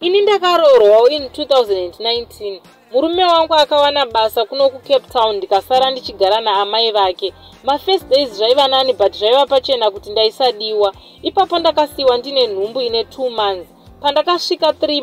Ini ndakaroorwawo in 2019. Murume wangu akawana basa kuno kuCape Town ndikasara ndichigara naamai vake. First days zvaiva nani but zvaiva pachena kuti ndaisadiwa. Ipapo ndakasiwa ndine nhumbu ine 2 months. Pandakasvika 3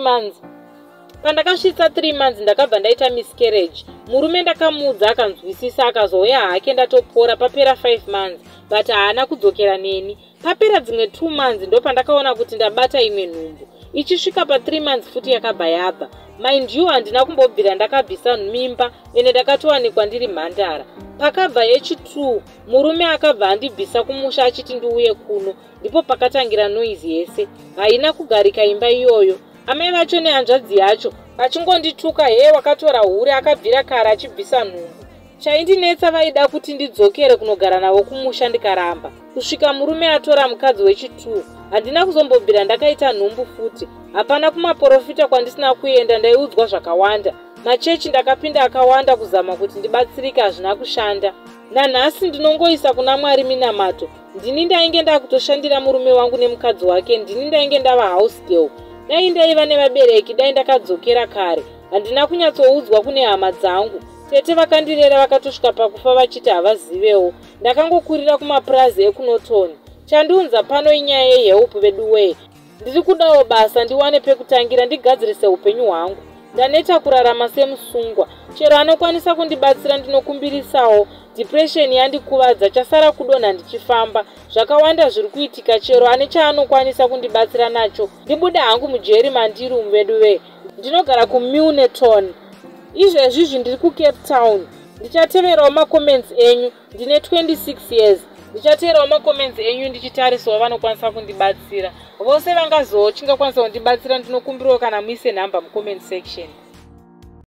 months ndakabva ndaita miscarriage. Murume ndakamuudza akanzwisisa akazouya hake ndatopora papera 5 months but haana kudzokera neni. Papera dzimwe 2 months ndo pandakaona kuti ndabata imwe nhumbu. Ichisvika pa 3 months futi yakabva yabva. Mind you handina kumbobvira ndakabvisa mimba ene ndakatowanikwa ndiri mhandara. Pakabva yechi2 murume akabva andibvisa kumusha achiti ndiuye kuno. Ndipo pakatangira noise yese. Haina kugarika imba iyoyo. Amai vacho nehanzvadzi yacho vachingondituka wakatora hure akabvira kare achibvisa nhumbu. Chaindinetsa vaida kuti ndidzokere kunogara navo kumusha ndikaramba. Kusvika murume atora mukadzi wechi2 handina kuzombobvira ndakaita nhumbu futi. Hapana kumaprofita kwandisina kuenda, ndaiudzwa zvakawanda. Machechi ndakapinda akawanda kuzama kuti ndibatsirike, hazvina kushanda. Nanhasi ndinongoisa kuna Mwari minamato. Ndini ndainge ndakutoshandira murume wangu nemukadzi wake, ndini ndainge ndava house girl. Dai ndaiva nevabereki, dai ndakadzokera kare. Handina kunyatsoudzwa kune hama dzangu. Tete vakandirera vakatosvika pakufa vachiti havazivewo. Ndakangokurira kumapurazi ekunotoni. Chandiunza pano inyaya yehelp veduwe. Ndiri kudawo basa ndiwane pekutangira ndigadzirise upenyu hwangu. Ndaneta kurarama semusungwa. Chero anokwanisa kundibatsira ndinokumbirisawo. Depression yandikuvadza, chasara kudonha ndichifamba. Zvakawanda zviri kuitika, chero ane chaanokwanisa kundibatsira nacho. Ndibuda hangu mujeri mandiri umveduwe. Ndinogara kuMilnerton. Izvezvi ndiri kuCape Town. Ndichateverawo macomments enyu. Ndine 26 years. Ndichateverawo macomments enyu ndichitarisawo vanokwanisa kundibatsira. Vose vangazochinga kwanisa kundibatsira ndinokumbirawo kana muise nhamba mucomment section.